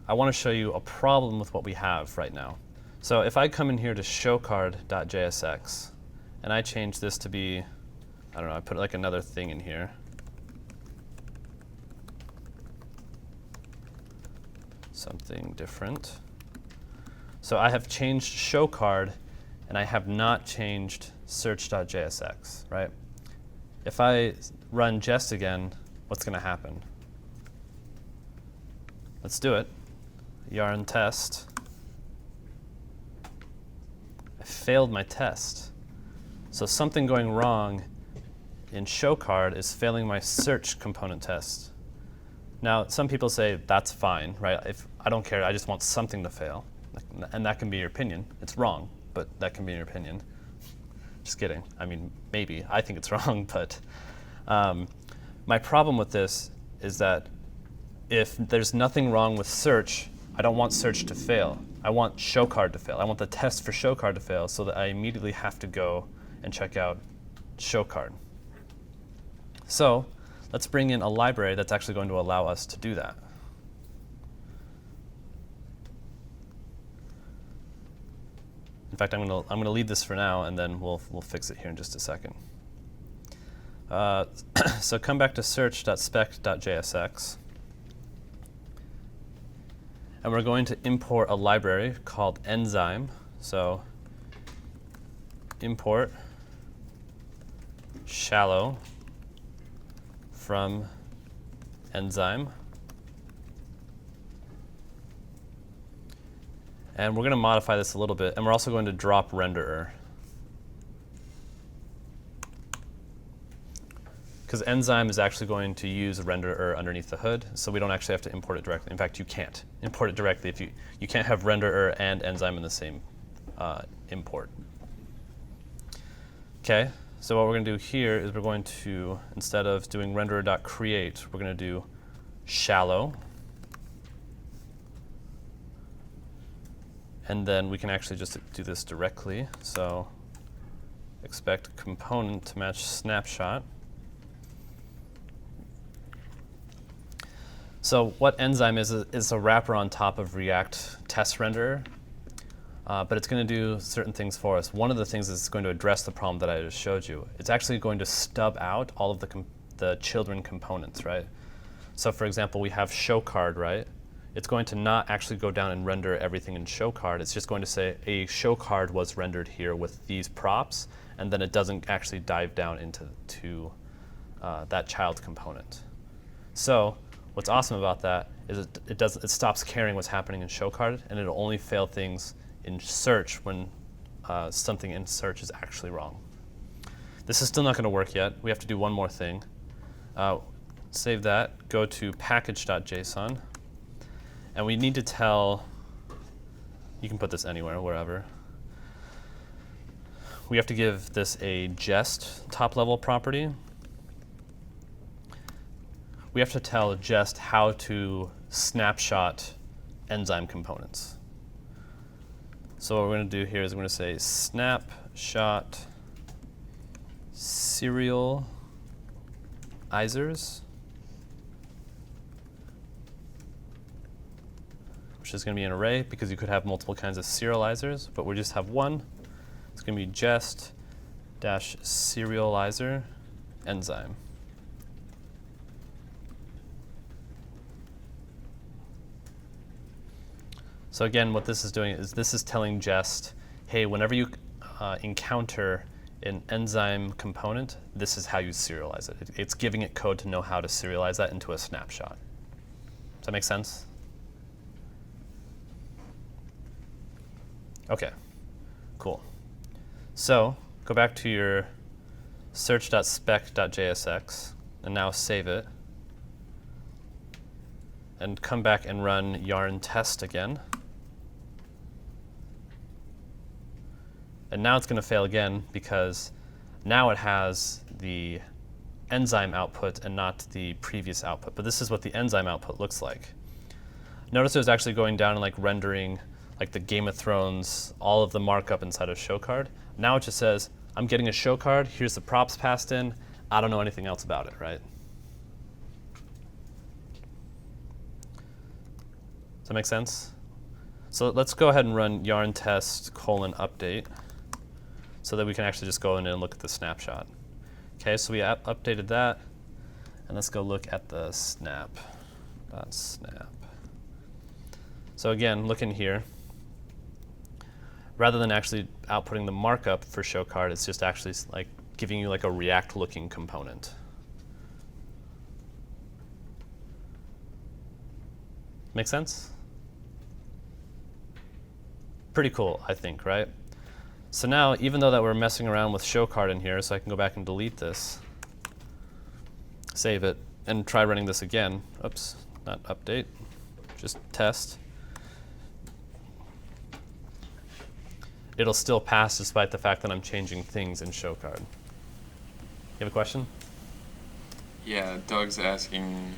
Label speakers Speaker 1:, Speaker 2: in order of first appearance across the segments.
Speaker 1: I want to show you a problem with what we have right now. So if I come in here to showcard.jsx, and I change this to be, I don't know, I put like another thing in here. Something different. So I have changed showcard, and I have not changed search.jsx, right? If I run jest again, what's going to happen? Let's do it. Yarn test. I failed my test. So something going wrong in showcard is failing my search component test. Now, some people say that's fine, right? If I don't care, I just want something to fail. And that can be your opinion. It's wrong, but that can be your opinion. Just kidding. I mean, maybe. I think it's wrong, but my problem with this is that if there's nothing wrong with search, I don't want search to fail. I want showcard to fail. I want the test for showcard to fail so that I immediately have to go and check out showcard. So let's bring in a library that's actually going to allow us to do that. In fact, I'm going to leave this for now, and then we'll fix it here in just a second. So come back to search.spec.jsx. And we're going to import a library called enzyme. So import shallow from enzyme. And we're going to modify this a little bit, and we're also going to drop renderer. Because enzyme is actually going to use renderer underneath the hood, so we don't actually have to import it directly. In fact, you can't import it directly. If you can't have renderer and enzyme in the same import. Okay, so what we're going to do here is we're going to, instead of doing renderer.create, we're going to do shallow. And then we can actually just do this directly. So expect component to match snapshot. So what enzyme is a wrapper on top of React test renderer, but it's going to do certain things for us. One of the things is it's going to address the problem that I just showed you. It's actually going to stub out all of the children components, right? So for example, we have showcard, right? It's going to not actually go down and render everything in showcard. It's just going to say a showcard was rendered here with these props, and then it doesn't actually dive down into that child component. So what's awesome about that is it stops caring what's happening in showcard, and it'll only fail things in search when something in search is actually wrong. This is still not going to work yet. We have to do one more thing. Save that. Go to package.json. And we need to tell, you can put this anywhere, wherever. We have to give this a jest top level property. We have to tell jest how to snapshot enzyme components. So what we're going to do here is we're going to say snapshot serializers, which is going to be an array because you could have multiple kinds of serializers, but we just have one. It's going to be jest-serializer enzyme. So again, what this is doing is this is telling jest, hey, whenever you encounter an enzyme component, this is how you serialize it. It's giving it code to know how to serialize that into a snapshot. Does that make sense? Okay, cool. So go back to your search.spec.jsx and now save it. And come back and run yarn test again. And now it's going to fail again because now it has the enzyme output and not the previous output. But this is what the enzyme output looks like. Notice it was actually going down and like rendering like the Game of Thrones, all of the markup inside of showcard. Now it just says, I'm getting a showcard, here's the props passed in, I don't know anything else about it, right? Does that make sense? So let's go ahead and run yarn test :update so that we can actually just go in and look at the snapshot. Okay, so we updated that, and let's go look at the snap. .snap. So again, look in here. Rather than actually outputting the markup for show card, it's just actually like giving you like a React looking component. Make sense? Pretty cool, I think, right? So now, even though that we're messing around with show card in here, so I can go back and delete this, save it, and try running this again. Oops, not update, just test. It'll still pass despite the fact that I'm changing things in show card. You have a question?
Speaker 2: Yeah, Doug's asking,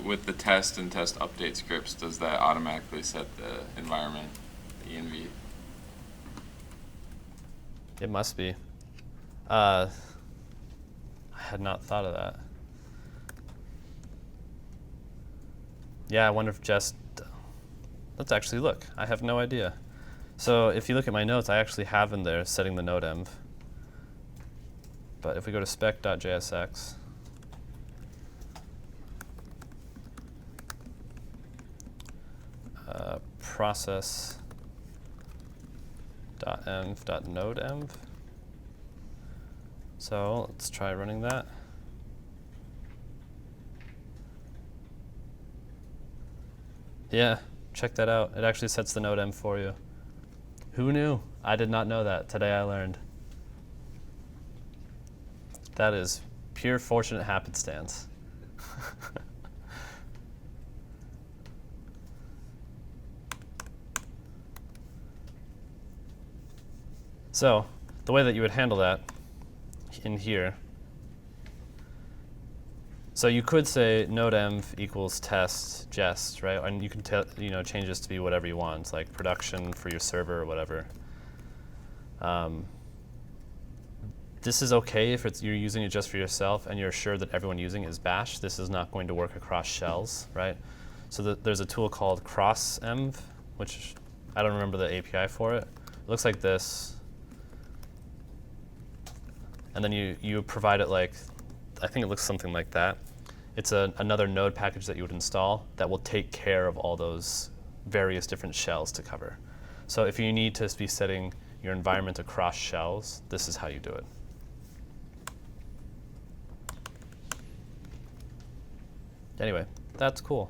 Speaker 2: with the test and test update scripts, does that automatically set the environment, the env?
Speaker 1: It must be. I had not thought of that. Yeah, I wonder if just, let's actually look. I have no idea. So if you look at my notes, I actually have in there setting the node env. But if we go to spec.jsx, process.env.nodeenv. So let's try running that. Yeah, check that out. It actually sets the node env for you. Who knew? I did not know that. Today I learned. That is pure fortunate happenstance. So the way that you would handle that in here, so you could say node env equals test jest, right? And you can change this to be whatever you want, like production for your server or whatever. This is okay if you're using it just for yourself and you're sure that everyone using it is bash. This is not going to work across shells, right? So there's a tool called crossenv, which I don't remember the API for it. It looks like this. And then you provide it like, I think it looks something like that. It's another node package that you would install that will take care of all those various different shells to cover. So if you need to be setting your environment across shells, this is how you do it. Anyway, that's cool.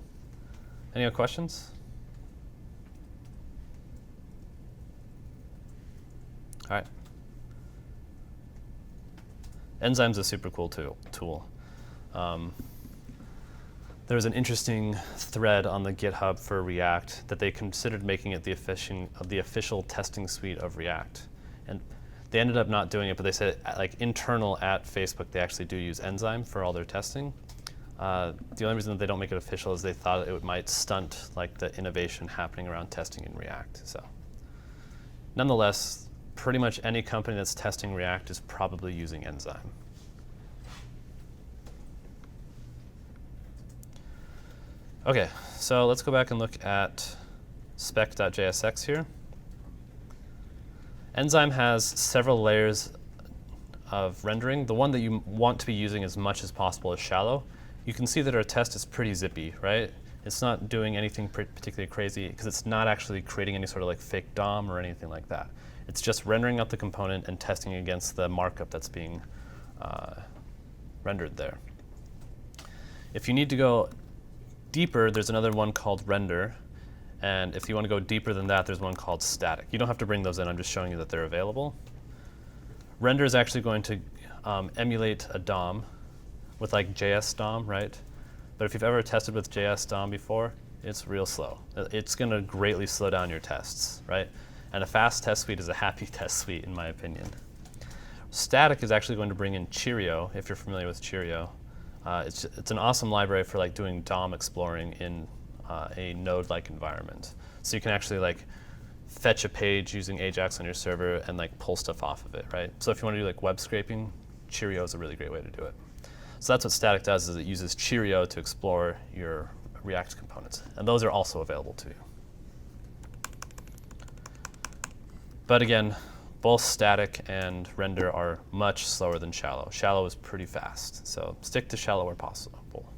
Speaker 1: Any other questions? All right. Enzyme's a super cool tool. There was an interesting thread on the GitHub for React that they considered making it the official testing suite of React. And they ended up not doing it, but they said like internal at Facebook, they actually do use Enzyme for all their testing. The only reason that they don't make it official is they thought it might stunt like the innovation happening around testing in React. So nonetheless, pretty much any company that's testing React is probably using Enzyme. Okay, so let's go back and look at spec.jsx here. Enzyme has several layers of rendering. The one that you want to be using as much as possible is shallow. You can see that our test is pretty zippy, right? It's not doing anything particularly crazy because it's not actually creating any sort of like fake DOM or anything like that. It's just rendering out the component and testing against the markup that's being rendered there. If you need to go deeper, there's another one called render. And if you want to go deeper than that, there's one called static. You don't have to bring those in. I'm just showing you that they're available. Render is actually going to emulate a DOM with like JS DOM, right? But if you've ever tested with JS DOM before, it's real slow. It's going to greatly slow down your tests, right? And a fast test suite is a happy test suite, in my opinion. Static is actually going to bring in Cheerio, if you're familiar with Cheerio. It's an awesome library for like doing DOM exploring in a node-like environment. So you can actually like fetch a page using Ajax on your server and like pull stuff off of it, right? So if you want to do like web scraping, Cheerio is a really great way to do it. So that's what static does, is it uses Cheerio to explore your React components. And those are also available to you. But again, both static and render are much slower than shallow. Shallow is pretty fast, so stick to shallow where possible.